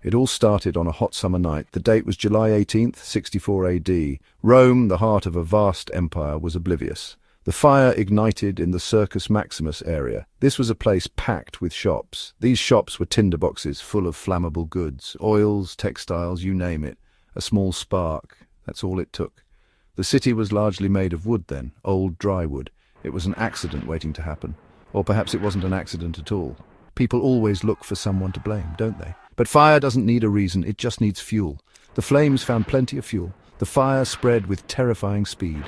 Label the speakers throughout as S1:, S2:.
S1: It all started on a hot summer night. The date was July 18th, 64 AD. Rome, the heart of a vast empire, was oblivious. The fire ignited in the Circus Maximus area. This was a place packed with shops. These shops were tinderboxes full of flammable goods, oils, textiles, you name it. A small spark, that's all it took. The city was largely made of wood then, old dry wood. It was an accident waiting to happen. Or perhaps it wasn't an accident at all. People always look for someone to blame, don't they? But fire doesn't need a reason, it just needs fuel. The flames found plenty of fuel. The fire spread with terrifying speed.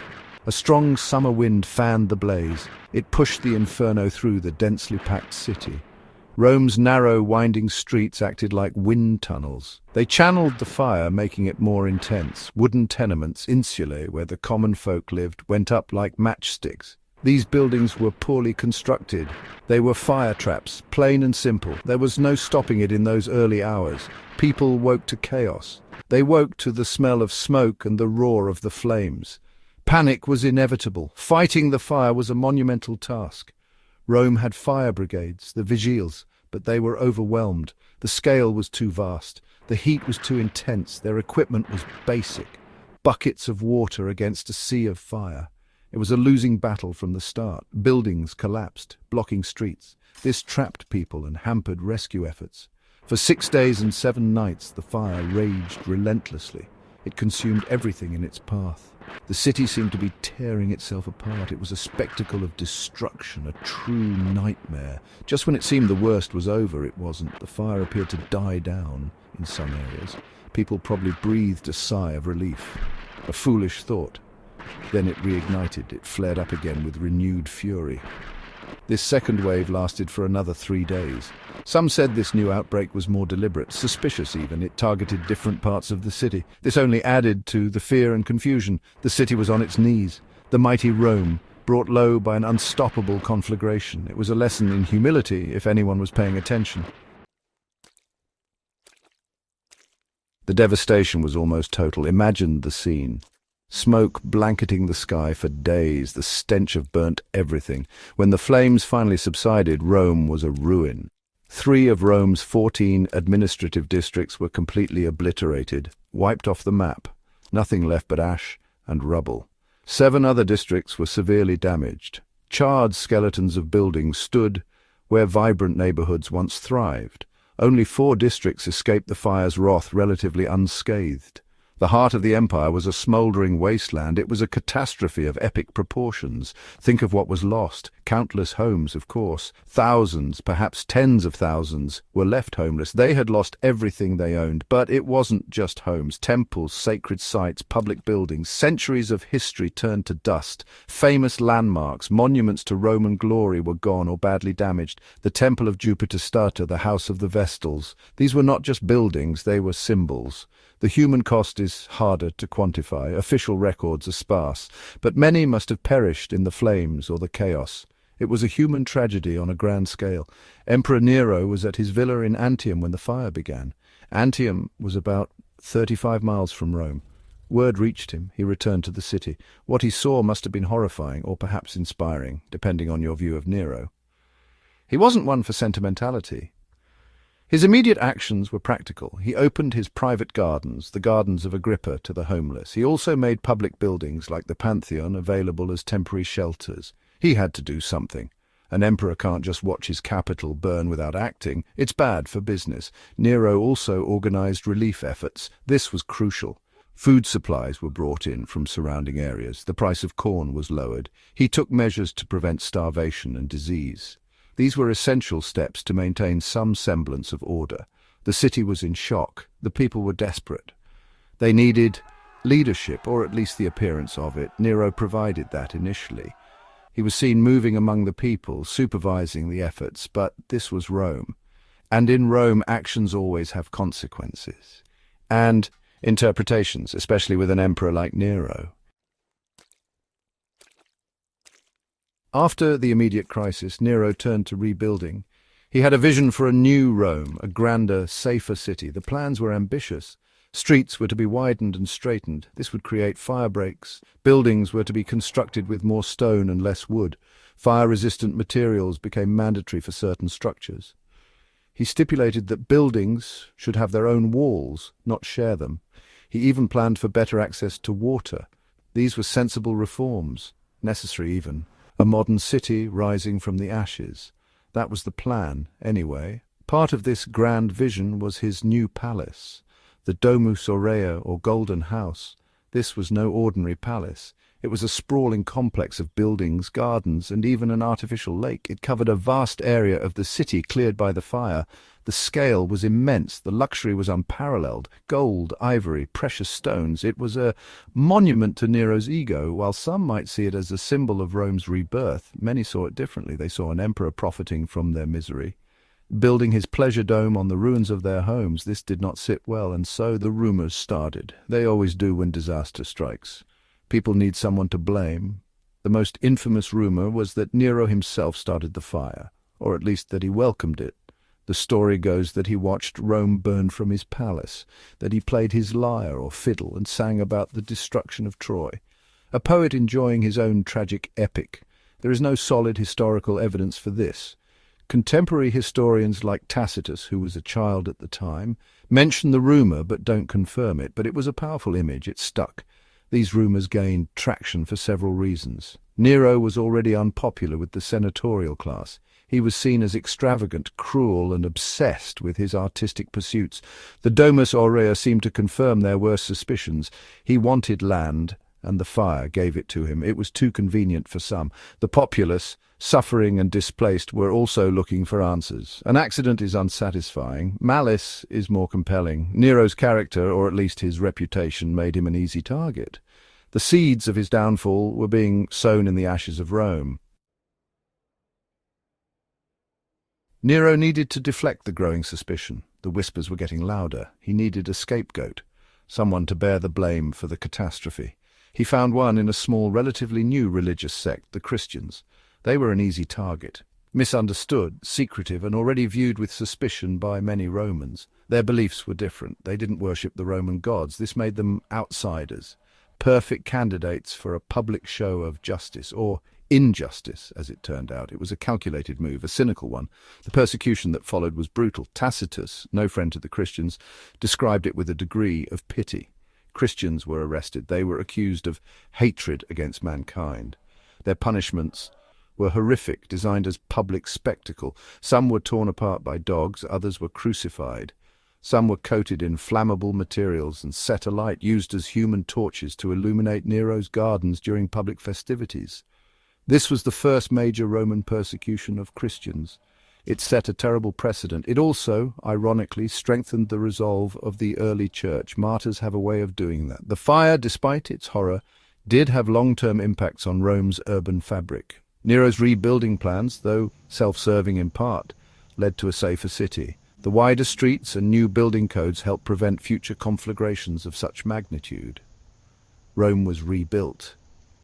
S1: A strong summer wind fanned the blaze. It pushed the inferno through the densely packed city. Rome's narrow, winding streets acted like wind tunnels. They channeled the fire, making it more intense. Wooden tenements, insulae, where the common folk lived, went up like matchsticks. These buildings were poorly constructed. They were fire traps, plain and simple. There was no stopping it in those early hours. People woke to chaos. They woke to the smell of smoke and the roar of the flames. Panic was inevitable. Fighting the fire was a monumental task. Rome had fire brigades, the vigiles, but they were overwhelmed. The scale was too vast. The heat was too intense. Their equipment was basic. Buckets of water against a sea of fire. It was a losing battle from the start. Buildings collapsed, blocking streets. This trapped people and hampered rescue efforts. For 6 days and 7 nights, the fire raged relentlessly. It consumed everything in its path. The city seemed to be tearing itself apart. It was a spectacle of destruction, a true nightmare. Just when it seemed the worst was over, it wasn't. The fire appeared to die down in some areas. People probably breathed a sigh of relief. A foolish thought. Then it reignited. It flared up again with renewed fury. This second wave lasted for another 3 days. Some said this new outbreak was more deliberate, suspicious even. It targeted different parts of the city. This only added to the fear and confusion. The city was on its knees. The mighty Rome, brought low by an unstoppable conflagration. It was a lesson in humility, if anyone was paying attention. The devastation was almost total. Imagine the scene. Smoke blanketing the sky for days, the stench of burnt everything. When the flames finally subsided, Rome was a ruin. 3 of Rome's 14 administrative districts were completely obliterated, wiped off the map. Nothing left but ash and rubble. 7 other districts were severely damaged. Charred skeletons of buildings stood where vibrant neighborhoods once thrived. Only 4 districts escaped the fire's wrath relatively unscathed. The heart of the empire was a smouldering wasteland. It was a catastrophe of epic proportions. Think of what was lost. Countless homes, of course. Thousands, perhaps tens of thousands, were left homeless. They had lost everything they owned. But it wasn't just homes. Temples, sacred sites, public buildings. Centuries of history turned to dust. Famous landmarks, monuments to Roman glory were gone or badly damaged. The Temple of Jupiter Stator, the House of the Vestals. These were not just buildings, they were symbols. The human cost is harder to quantify. Official records are sparse, but many must have perished in the flames or the chaos. It was a human tragedy on a grand scale. Emperor Nero was at his villa in Antium when the fire began. Antium was about 35 miles from Rome. Word reached him. He returned to the city. What he saw must have been horrifying, or perhaps inspiring, depending on your view of Nero. He wasn't one for sentimentality. His immediate actions were practical. He opened his private gardens, the gardens of Agrippa, to the homeless. He also made public buildings like the Pantheon available as temporary shelters. He had to do something. An emperor can't just watch his capital burn without acting. It's bad for business. Nero also organized relief efforts. This was crucial. Food supplies were brought in from surrounding areas. The price of corn was lowered. He took measures to prevent starvation and disease. These were essential steps to maintain some semblance of order. The city was in shock. The people were desperate. They needed leadership, or at least the appearance of it. Nero provided that initially. He was seen moving among the people, supervising the efforts, but this was Rome. And in Rome, actions always have consequences. And interpretations, especially with an emperor like Nero. After the immediate crisis, Nero turned to rebuilding. He had a vision for a new Rome, a grander, safer city. The plans were ambitious. Streets were to be widened and straightened. This would create fire breaks. Buildings were to be constructed with more stone and less wood. Fire-resistant materials became mandatory for certain structures. He stipulated that buildings should have their own walls, not share them. He even planned for better access to water. These were sensible reforms, necessary even. A modern city rising from the ashes. That was the plan, anyway. Part of this grand vision was his new palace, the Domus Aurea, or Golden House. This was no ordinary palace. It was a sprawling complex of buildings, gardens, and even an artificial lake. It covered a vast area of the city cleared by the fire. The scale was immense. The luxury was unparalleled. Gold, ivory, precious stones. It was a monument to Nero's ego. While some might see it as a symbol of Rome's rebirth, many saw it differently. They saw an emperor profiting from their misery, building his pleasure dome on the ruins of their homes. This did not sit well, and so the rumors started. They always do when disaster strikes. People need someone to blame. The most infamous rumor was that Nero himself started the fire, or at least that he welcomed it. The story goes that he watched Rome burn from his palace, that he played his lyre or fiddle and sang about the destruction of Troy. A poet enjoying his own tragic epic. There is no solid historical evidence for this. Contemporary historians like Tacitus, who was a child at the time, mention the rumor but don't confirm it. But it was a powerful image. It stuck. These rumors gained traction for several reasons. Nero was already unpopular with the senatorial class. He was seen as extravagant, cruel, and obsessed with his artistic pursuits. The Domus Aurea seemed to confirm their worst suspicions. He wanted land, and the fire gave it to him. It was too convenient for some. The populace, suffering and displaced, were also looking for answers. An accident is unsatisfying. Malice is more compelling. Nero's character, or at least his reputation, made him an easy target. The seeds of his downfall were being sown in the ashes of Rome. Nero needed to deflect the growing suspicion. The whispers were getting louder. He needed a scapegoat, someone to bear the blame for the catastrophe. He found one in a small, relatively new religious sect, the Christians. They were an easy target. Misunderstood, secretive, and already viewed with suspicion by many Romans. Their beliefs were different. They didn't worship the Roman gods. This made them outsiders, perfect candidates for a public show of justice, or injustice, as it turned out. It was a calculated move, a cynical one. The persecution that followed was brutal. Tacitus, no friend to the Christians, described it with a degree of pity. Christians were arrested. They were accused of hatred against mankind. Their punishments were horrific, designed as public spectacle. Some were torn apart by dogs, others were crucified. Some were coated in flammable materials and set alight, used as human torches to illuminate Nero's gardens during public festivities. This was the first major Roman persecution of Christians. It set a terrible precedent. It also, ironically, strengthened the resolve of the early church. Martyrs have a way of doing that. The fire, despite its horror, did have long-term impacts on Rome's urban fabric. Nero's rebuilding plans, though self-serving in part, led to a safer city. The wider streets and new building codes helped prevent future conflagrations of such magnitude. Rome was rebuilt.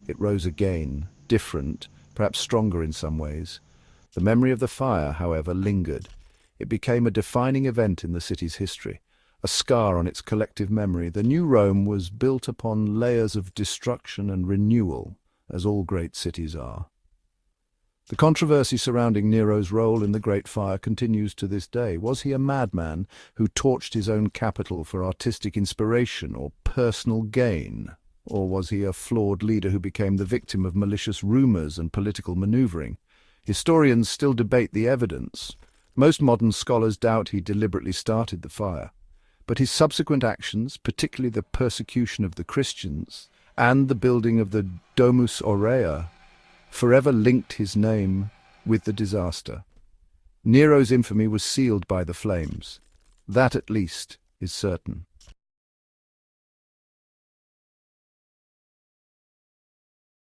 S1: It rose again, different, perhaps stronger in some ways. The memory of the fire, however, lingered. It became a defining event in the city's history, a scar on its collective memory. The new Rome was built upon layers of destruction and renewal, as all great cities are. The controversy surrounding Nero's role in the Great Fire continues to this day. Was he a madman who torched his own capital for artistic inspiration or personal gain? Or was he a flawed leader who became the victim of malicious rumors and political maneuvering? Historians still debate the evidence. Most modern scholars doubt he deliberately started the fire. But his subsequent actions, particularly the persecution of the Christians and the building of the Domus Aurea, forever linked his name with the disaster. Nero's infamy was sealed by the flames. That, at least, is certain.